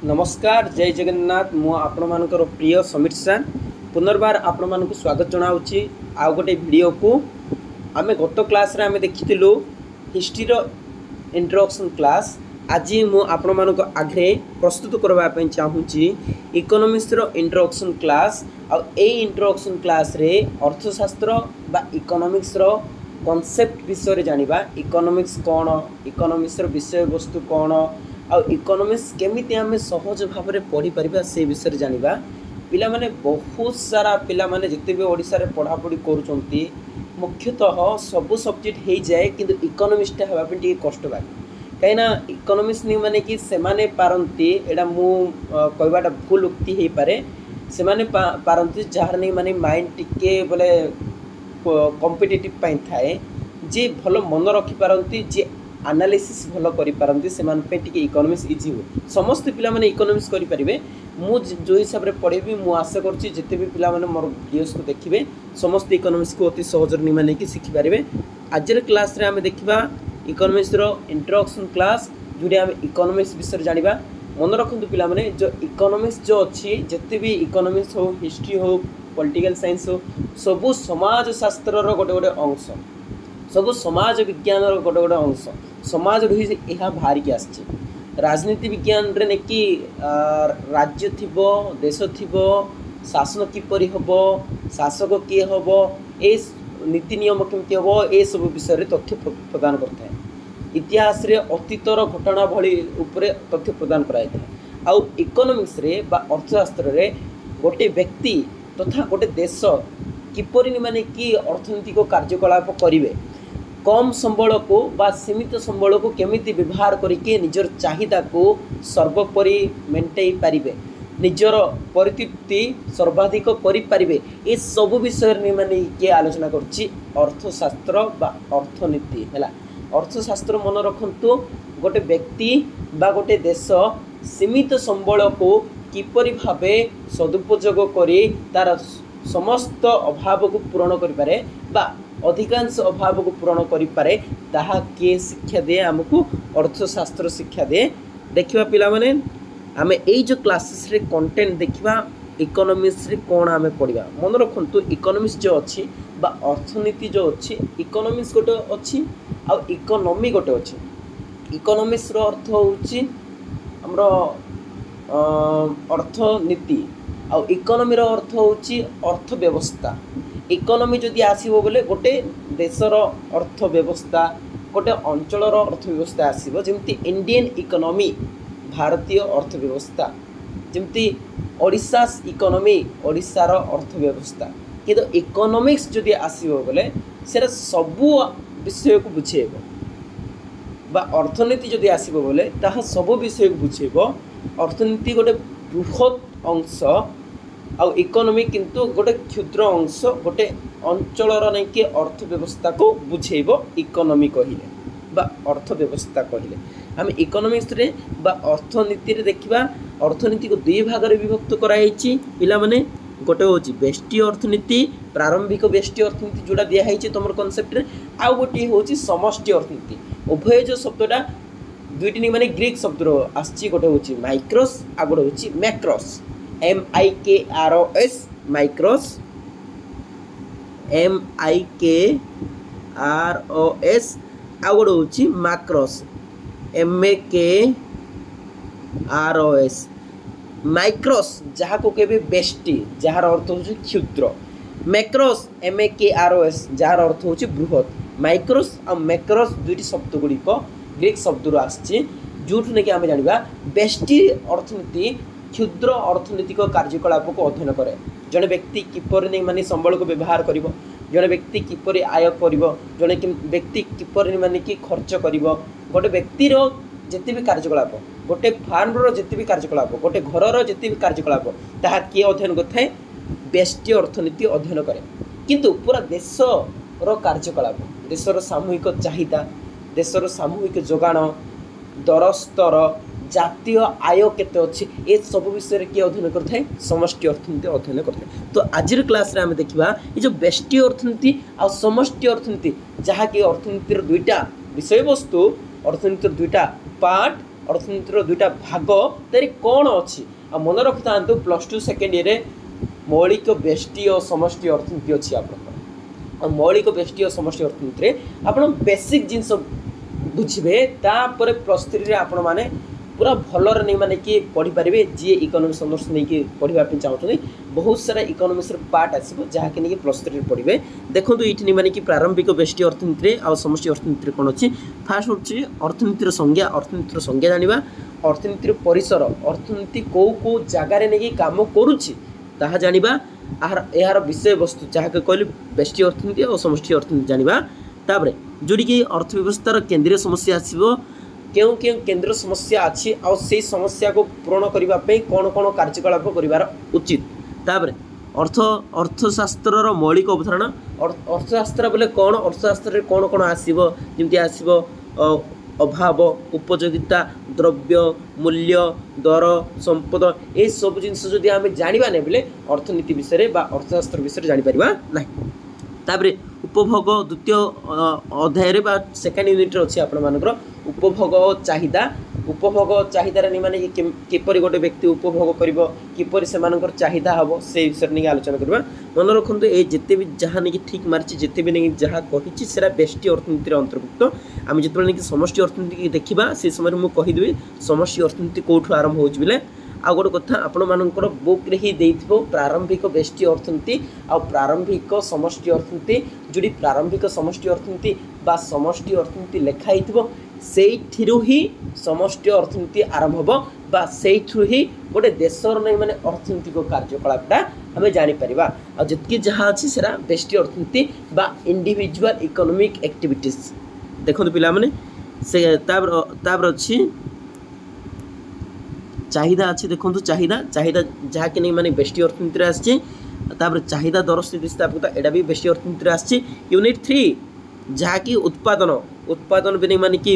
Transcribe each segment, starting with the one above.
नमस्कार जय जगन्नाथ मु आपण मानकर प्रिय समीर सान पुनर्बार आपण मानक स्वागत जनाऊँगी आउ गोटे वीडियो को आमे गत क्लास रे आमे देखिथिलु हिस्ट्री रो इंट्रोडक्शन क्लास। आज मु आपण मानक आगे प्रस्तुत करबा पई चाहूँगी इकोनॉमिक्स रो इंट्रोडक्शन क्लास। आ ए इंट्रोडक्शन क्लास रे अर्थशास्त्र बा इकोनॉमिक्स रो कॉन्सेप्ट विषय जानिबा। इकोनॉमिक्स कौन, इकोनॉमिक्स रो विषय वस्तु कौन, आ इकोनॉमिक्स केमिति आमे सहज भाव में पढ़ी परिबा से विषय जानिबा। पिला माने बहुत सारा पिला माने जिते भी ओडिसा रे पढ़ा पढ़ी करूचंती मुख्यतः सब सब्जेक्ट हो जाए किंतु इकोनॉमिक्स टा हवा पे टिके कष्ट लागे कहीं इकोनॉमिक्स नहीं माने कि सेमाने पारंती एडा मु कहबाटा भूल उक्ति हे पारे सेमाने पारंती जहार नहीं माने माइंड टिके बोले कॉम्पिटिटिव पाई थाए जे भलो मन रखी पारंती जे एनालिसिस भलो करि पारंती सेमान पे टिके इकोनॉमिक्स इजी हो। समस्त पिला माने इकोनॉमिक्स करि परिबे। मु जो हिसाब रे पढ़ेबी मु आशा करछि जेते भी पिला माने मोर वीडियोस को देखिबे समस्त इकोनॉमिक्स को अति सहज रे माने कि सिखि पारिबे। आज रे क्लास रे हमें देखिबा इकोनॉमिक्स रो इंट्रोडक्शन क्लास जोडे हम इकोनॉमिक्स विषय जानिबा। मन रखंतु पिला माने जो इकोनॉमिक्स जो अछि जेते भी इकोनॉमिक्स हो, हिस्ट्री हो, पॉलिटिकल साइंस हो, सबु समाज शास्त्र रो गोटे गोटे अंश, सब समाज विज्ञान गोटे गोटे अंश। समाज रही यह बाहर की आसी राजनीति विज्ञान रे ने कि राज्य थिबो, देश थिबो, शासन किपरि हबो, शासक किए हबो, ए नीति नियम केमति हबो, ए सब विषय रे तथ्य प्रदान करता है। इतिहास रे अतीतर घटना भली उपरे तथ्य प्रदान कराई था। आउ इकोनॉमिक्स रे बा अर्थशास्त्र रे गोटे व्यक्ति तथा गोटे देश किपरि माने कि अर्थनैतिक कार्यकलाप करिवे, कम संबल को बा सीमित संबल को केमिति व्यवहार करके निजर चाहिदा को सर्वोपरि मेंटेई पारिबे, निजर परितृप्ति सर्वाधिक करि पारिबे, ए सब विषय ने माने के आलोचना करछि अर्थशास्त्र बा अर्थनीति हैला। अर्थशास्त्र मन रखंतु गोटे व्यक्ति बा गोटे देश सीमित संबल को किपरि भाबे सदुपयोग करी तार समस्त अभाव को पूरण करि पारे बा अधिकांश अभाव को पूरण करि पारे ताहा के शिक्षा दे हमकु अर्थशास्त्र शिक्षा दे। देखिबा पिला माने आमे एई जो क्लासेस रे कंटेंट देखिबा इकोनॉमिक्स रे कोन आमे पढिबा। मन रखंतु इकोनॉमिक्स जो अछि बा अर्थनीति जो अछि, इकोनॉमिक्स गोटे अछि आ इकोनॉमी गोटे अछि। इकोनॉमिक्स रो अर्थ होछि हमरो अर्थनीति आ इकोनॉमी रो अर्थ होछि अर्थव्यवस्था। इकोनॉमी जदि आसीबो बोले गोटे देशर अर्थव्यवस्था, गोटे अंचलर अर्थव्यवस्था आसीबो। जेमति इंडियन इकोनॉमी भारतीय अर्थव्यवस्था, जेमति ओडिशास इकोनॉमी ओडिशार अर्थव्यवस्था। किंतु इकोनॉमिक्स जदि आसीबो बोले सेरा सबु विषय को बुझेबो बा अर्थनीति जदि आसीबो बोले ताहा सबु विषय को बुझेबो। अर्थनीति गोटे बृहत अंश आ इकोनॉमी किंतु गोटे क्षुद्र अंश, गोटे अंचलर नहीं कि अर्थव्यवस्था को बुझेबो इकोनॉमी कहिले बा अर्थव्यवस्था कहिले। हम इकोनॉमिक्स रे बा अर्थनीति रे देखिबा अर्थनीति को दुई भाग रे विभक्त कराइछि पिला माने। गोटे होछि व्यष्टि अर्थनीति, प्रारंभिक व्यष्टि अर्थनीति जोड़ा दिया हैछि तमर कांसेप्ट रे। आ गोटे होछि समष्टि अर्थनीति। उभय जो शब्दटा दुईटी नहीं माने ग्रीक शब्द रो आछि। गोटे होछि माइक्रोस आ गोटे होछि मैक्रोस, MIKROS माइक्रोस, MIKROS आ गोटे होछि मैक्रोस, MAKROS। माइक्रोस जहाँ को केबे बेष्टि जहाँ अर्थ होछि क्षुद्र, मैक्रोस MAKROS जहाँ अर्थ होछि बृहत। माइक्रोस आ मैक्रोस दुईटी शब्द गुड़िक ग्रीक शब्द रो आछि जोठु ने कि आमे जानिबा बेष्टि अर्थनीति क्षुद्र अर्थनीतिक कार्यकलाप को अध्ययन करे। जड़े व्यक्ति किपर नहीं माने संबल को व्यवहार करिवो, जड़े व्यक्ति किपर आय करिवो, जड़े व्यक्ति किपर माने कि खर्च करिवो, गोटे व्यक्ति रो जेते भी कार्यकलाप, गोटे फार्म रो जेते भी कार्यकलाप, गोटे घर रो जेते भी कार्यकलाप ताहा के अध्ययन करथाय बेष्टि अर्थनीति अध्ययन करे। किंतु पूरा देश रो कार्यकलाप, देशर सामूहिक चाहिदा, देशर सामूहिक जोगाण, दर स्तर, जातीय आय केते अछि, ए सब विषय रे के अध्ययन करथाय समष्टि अर्थनीति अध्ययन करथाय। तो आजिर क्लास रे हम देखिबा ए जो व्यष्टि अर्थनीति आ समष्टि अर्थनीति जहा कि अर्थनीति रो दुईटा विषय वस्तु, अर्थनीति रो दुईटा पार्ट अर्थनीतिर दुईटा भाग तेरी कौन अच्छी आ मन रखि था +2 सेकेंड ईयर मौलिक बेष्टि और समष्टि अर्थनीति अच्छी आप मौलिक बेष्टि और समष्टि अर्थनीति आप बेसिक जिनस बुझे तापर +3 आपण मैंने पूरा भलर नहीं माने कि पढ़ी पारे जी इकोनॉमिक्स ऑनर्स नहीं कि पढ़ापी चाहते बहुत सारा इकोनॉमिक्स पार्ट आसो जहाँकि नहीं +3 पढ़े देखो ये नहीं माने कि प्रारंभिक बेष्टि अर्थनीति आ समष्टि अर्थनीति कौन अच्छी फास्ट हूँ अर्थनीतिर संज्ञा जाना अर्थनीतिर परिसर अर्थनीति कौ कौ जगार नहीं कम करुच्ची ताहा जानिबा यार विषय वस्तु जहाँ कहली बेष्टि अर्थनीति और समष्टि अर्थनीति जानिबा तापरे जोड़िकी अर्थव्यवस्थार केंद्रीय समस्या आसो क्यों क्यों केंद्र समस्या अच्छी और से समस्या को पूरण करने कौन कौन कार्यकलाप कर उचित तापर अर्थशास्त्र मौलिक अवधारणा अर्थशास्त्र बोले कौन अर्थशास्त्र कौन कौन आसो जमी आसो अभाव उपयोगिता द्रव्य मूल्य दर संपद ये सब जिनस जदि आम जाना नहीं बोले अर्थनीति विषय अर्थशास्त्र विषय जापर ना तापर उपभोग द्वितीय अध्याय सेकेंड यूनिट अच्छी आपर उपभोग उपभोग चाहिदार नहीं माने किपर गोटे व्यक्ति उपभोग कर किपर से चाहिदा हम से विषय नहीं आलोचना करवा मन रखु ये जिते भी जहाँ नहीं ठीक मार्च जिते भी नहीं जहाँ कही से बेष्टि अर्थनीति अंतर्भुक्त आम जो नहीं समष्टि अर्थनीति देखा से समय मुझे कहीदेवी समष्टि अर्थनीति कौटू आरंभ हो बोले आ गोटे कथा आपण मानकर बुक रे ही देइथिबो प्रारंभिक बेष्टि अर्थनीति आ प्रारंभिक समष्टि अर्थनीति जोड़ी प्रारंभिक समष्टि अर्थनीति बा समष्टि अर्थनीति लेखा हिथिबो सेइथिरु ही समष्टि अर्थनीति आरंभ हो बा सेइथिरु ही गोटे देशर नहीं माने अर्थनीतिक कार्यकलापटा हमें जानि परिबा आ जतकी जहाँ अछि सेरा बेष्टि अर्थनीति बा इंडिविजुअल इकोनॉमिक एक्टिविटीज देखो पिला माने से ताबर अछि चाहिदा अच्छी देखो चाहिदा जहाँकि नहीं माने बेष्टि अर्थनीति आसछि चाहिदा दर स्थिति स्थापित एटा भी बेष्टि अर्थनीति आसछि यूनिट 3 जहाँकि उत्पादन भी नहीं माने कि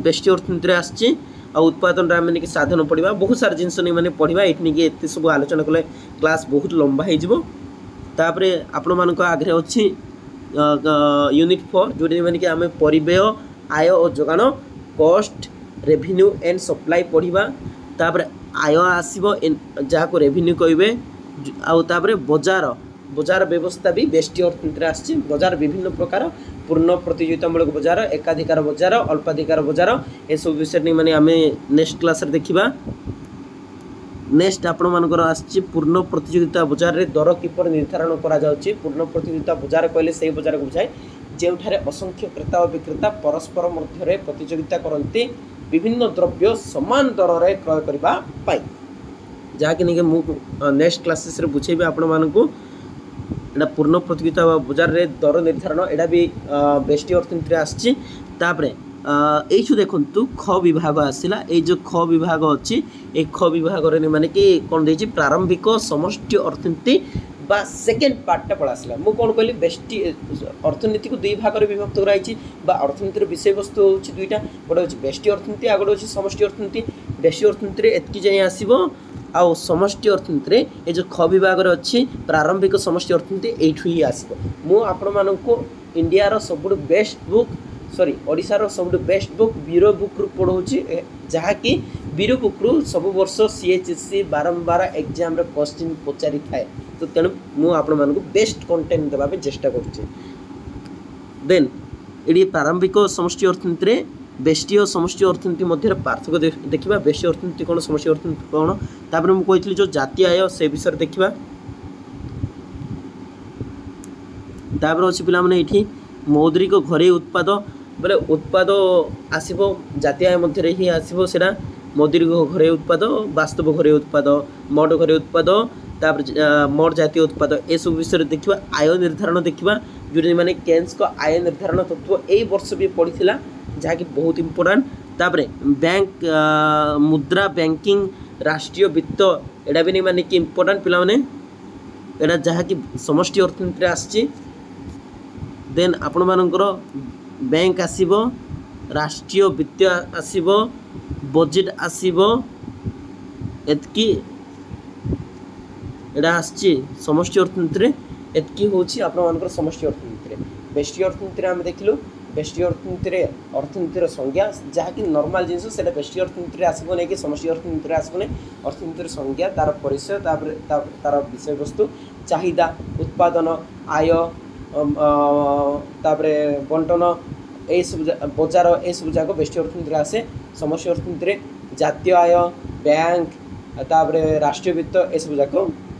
बेष्टि अर्थनीति आसछि आ उत्पादन रा माने कि साधन पढ़ा बहुत सारा जिनस नहीं माने पढ़ा ये नहीं एत सब आलोचना कले क्लास बहुत लंबा हो तापर आपण मान आगे अच्छी यूनिट 4 जो माने कि आम परिव्यय आय और जोगान कॉस्ट रेवेन्यू एंड सप्लाई पढ़ा तापर आय आसो जहाँ को रेवेन्यू कहे आउे बजार व्यवस्था भी बेष्टि अर्थनीति आसछि बजार विभिन्न प्रकार पूर्ण प्रतियोगितामूलक बजार एकाधिकार बजार अल्पाधिकार बजार ये सब विषय नहीं माने आमे नेक्स्ट क्लास रे देखिबा नेक्स्ट आपण मानकर आसछि पूर्ण प्रतियोगिता बजार रे दर किपर निर्धारण करा जाउछि पूर्ण प्रतियोगिता बजार कहले सही बजार को बुझाए जेउठारे असंख्य क्रेता और विक्रेता परस्पर मध्य प्रतियोगिता करती विभिन्न द्रव्य समान दर रे क्रय करबा पाई जहाँकि नहीं मुझे नेक्स्ट क्लासेस रे बुझेबे आपण मानकु एटा पूर्ण प्रतियोगिता बजार रे दर निर्धारण एटा भी बेष्टि अर्थनीति आसछि तापरे एइछु देखंतु ख विभाग आसिला ए जो ख विभाग अछि ए ख विभाग रे माने कि कोन देछि प्रारंभिक समष्टि अर्थनीति बा सेकेंड पार्टा पड़ा आसला मु कौन कहली बेष्टि अर्थनीति को दुई भाग में विभक्त कराई अर्थनीतिर विषय वस्तु हूँ दुईटा गोटे हूँ बेष्टि अर्थनीति आ गोटे हूँ समष्टि अर्थनीति बेष्टि अर्थनीति एतकी जाए आसो आउ समष्टि अर्थनीति ये जो ख विभाग अच्छी प्रारंभिक समष्टि अर्थनीति एठू ही आसो मु आपण मानकु इंडिया सबुठ बेस्ट बुक सॉरी ओडिशार सबुठ बेस्ट बुक बीरो बुक रु पढ़ाऊँगी जहाँकि बीरो बुक रु सब वर्ष CHSC बारंबार एग्जाम रे क्वेश्चन पचारि थाए तो तेणु मुझे बेस्ट कंटेंट देवाई चेष्टा करुँचे देन ये प्रारंभिक समष्टि अर्थनीति बेष्टि और समष्टि अर्थनीति मध्य पार्थक्य देखा बेष्टि अर्थनीति कौन समष्टि अर्थनीति कौन तापर मुझे कही जो जातीय आय से विषय देखा तापर अच्छी पे ये मौद्रिक घरे उत्पाद बोले उत्पाद आसो जातीय आय मध्य ही आसो से मौद्रिक घरे उत्पाद वास्तव घरे उत्पाद मड घरे उत्पाद तापर मोट जातीय उत्पाद ए सब विषय देखा आय निर्धारण देखा जो मैंने केन्स को आय निर्धारण तत्व यही वर्ष भी पढ़ी जहाँकि बहुत इम्पोर्टाट तापर बैंक मुद्रा बैंकिंग राष्ट्रीय वित्त एटा भी नहीं माने कि इम्पोर्टाट पिला माने एटा जहाँकि समष्टि अर्थनीति आसछि देन आपण मानकर बैंक आसीबो राष्ट्रीय वित्त आसीबो बजेट आसीबो एतकी एटा आसछि समष्टि अर्थनीति एतकी होछि आपण मानकर समष्टि अर्थनीति बेष्टि अर्थनीति आम देखिलु बेष्टी अर्थनीतिर संज्ञा जहाँकि नॉर्मल जिनस से बेष्टी अर्थनीति आसब नहीं कि समष्टि अर्थनीति आसब नहीं अर्थनीतिर संज्ञा तार परिचय तार विषय वस्तु चाहिदा उत्पादन आय तापर बंटन ये सब बजार ये सब जाक बेष्टी अर्थनीति आसे समष्टि अर्थनीति जातीय आय बैंक तापर राष्ट्रीय वित्त ये सब जाक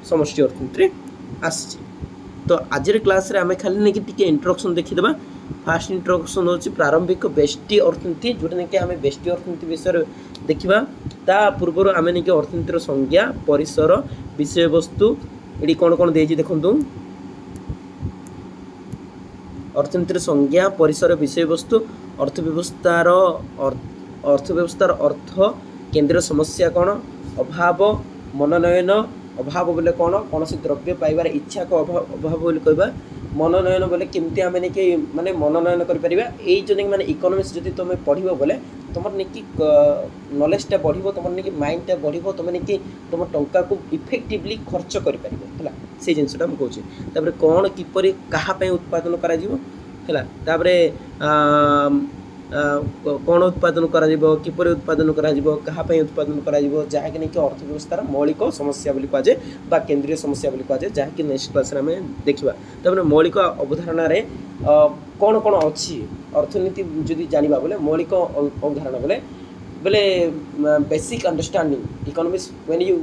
समष्टि अर्थनीति आसी। तो आज क्लास रे आमे खाली नहीं कि इंट्रोडक्शन देखीदेबा। फास्ट इंट्रोडक्शन होची प्रारंभिक बेष्टी अर्थनीति जोटा नहीं कि आमे बेष्टी अर्थनीति विषय देखिबा। ता पूर्व आमे नहीं कि अर्थनीतिर संज्ञा परिसर विषय वस्तु एडी कोन कोन देजी देखंतु अर्थनीतिर संज्ञा परिसर विषय वस्तु अर्थव्यवस्थार अर्थ केंद्र समस्या कौन अभाव मनोनयन अभाव बोले कौन कौन सी द्रव्य पाइबार इच्छा को अभाव बोले कहबा मनोनयन बोले केमती आमे नहीं कि माने मनोनयन कर परिबा एई जो नहीं माने इकोनॉमिक्स जदी तुम पढ़िबो बोले तुमर नहीं कि नॉलेज बढ़िबो तुमर नहीं कि माइंड टा बढ़िबो तुम नहीं कि तुम टंका को इफेक्टिवली खर्च कर परिबो हला से जिनसटा हम कहूची। तापर कोन किपरि कहा पे उत्पादन करा जीवो हला तापर कौन उत्पादन करा जीवो किपरि उत्पादन करा जीवो कहा पे उत्पादन करा जीवो जहा कि नहीं कि अर्थव्यवस्थार मौलिक समस्या बोली कह जाए बा केंद्रीय समस्या बोली कह जाए जहा कि नेक्स्ट क्लास रे हमें देखिबा। तापर मौलिक अवधारणा रे कौन कौन अच्छी अर्थनीति जदि जानिबा बोले मौलिक अवधारणा बोले बोले basic understanding economics when you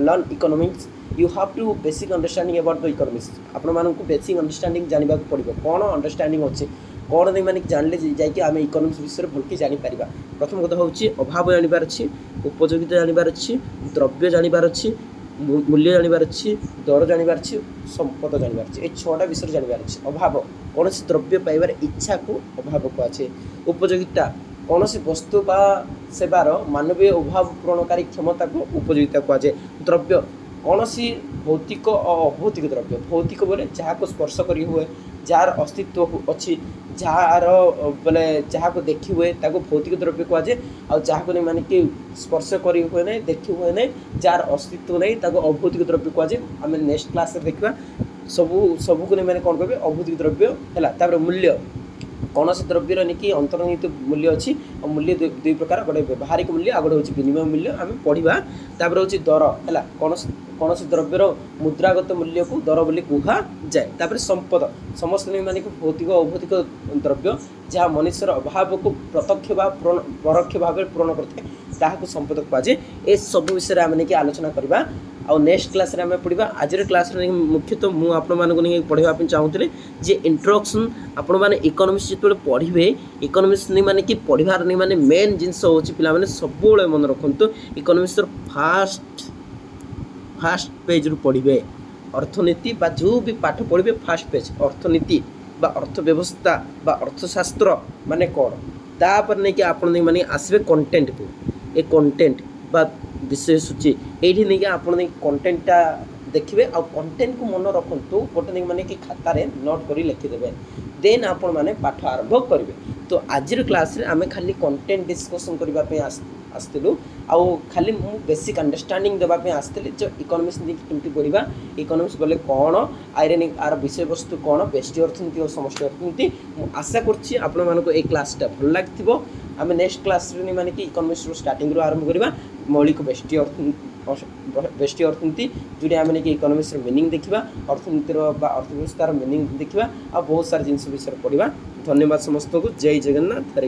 learn economics you have to basic understanding about the economics आपण मानक बेसिक अंडरस्टैंडिंग जानिबा पड़िबो कौन अंडरस्टैंडिंग अच्छे कौन नहीं माने जानले जाकि आम इकोनॉमिक्स विषय भलके जापर। प्रथम कथा हूँ अभाव जानवर अच्छी उपयोगिता जानवर अच्छी द्रव्य जानवर अच्छी मूल्य जानवर अच्छी दर जानवर अच्छी संपद जानवर अच्छी ये 6टा विषय जानवर अच्छी। अभाव कौन सी द्रव्य पाइबार इच्छा को अभाव कहुए। उपयोगिता कौन सी वस्तु बा सेवार मानवीय अभाव पूरणकारी क्षमता को उपयोगिता कहुए। द्रव्य कौन सी भौतिक और अभौतिक द्रव्य भौतिक बोले जहाँ को स्पर्श करी हुए जार अस्तित्व अच्छी जार बोले जहाँ को देखी हुए ताको भौतिक द्रव्य कहुए और जहाँ को नहीं माने कि स्पर्श करी हुए नहीं देखी हुए नहीं जार अस्तित्व नहीं ताको अभौतिक द्रव्य कहुए। आम नेक्स्ट क्लास देखा सबू को नहीं माने कौन कहे अभौतिक द्रव्य है। तापर मूल्य कौन से द्रव्यर नहीं कि अंतर्निहित मूल्य अच्छी और मूल्य दुई प्रकार गोटे व्यवहारिक मूल्य आ गोटे हूँ विनिमय मूल्य आम पढ़ा। तापर हूँ दर है कौन से द्रव्यर मुद्रागत मूल्य को दर बोली कह जाए। तापर संपद समस्त नहीं माने भौतिक अभौतिक द्रव्य जहाँ मनुष्यर अभाव को प्रत्यक्ष बा परोक्ष भाव पूरण करते संपद कहुए। ए सब विषय आम नहीं आलोचना करवा और नेक्स्ट क्लास रे हमें पढ़ा। आज क्लास रे मुख्यतः मुझे आपण पढ़ाई चाहूँगी जे इंट्रोडक्शन आपण मैंने इकोनॉमिक्स जो पढ़े इकोनॉमिक्स नहीं माने कि पढ़ार नहीं माने मेन जिनस हूँ पे सब मन रखु इकोनॉमिक्स फास्ट पेज रू पढ़े अर्थनीति बा जो भी पाठ पढ़े फास्ट पेज अर्थनीति बा अर्थव्यवस्था बा अर्थशास्त्र माने कौन तापर नहीं कि आपण नहीं माने आसबे कंटेंट को ए कंटेंट बा विषय सूची ये नहीं कि आप कंटेंटा देखिए आ कंटेंट को मन रखु गोटे नहीं माने कि खाता रे नोट करी लिखिदेवे देन आपण माने पाठ आरंभ करेंगे। तो आज क्लास रे आमे खाली कंटेंट डिस्कशन करने आसलु आउ खाली मु बेसिक अंडरस्टैंडिंग देवाई आसती जो इकोनॉमिक्स केमती पढ़ा इकोनॉमिक्स बोले कौन आईरे आर विषय वस्तु कौन बेष्टी अर्थनीति और समष्टि अर्थनीति आशा करूँ क्लासटा भल लगे। आम नेक्स्ट क्लास रे माने कि इकोनॉमिक्स स्टार्टिंग रो आरंभ करवा मौलिक बेष्टी अर्थनीति जोटी आम नहीं कि इकोनॉमिक्स मीनिंग देखा अर्थनीतिर अर्थव्यवस्थार मीनिंग देखा आ बहुत सारा जिनस विषय पढ़ा। धन्यवाद समस्त को। जय जगन्नाथ।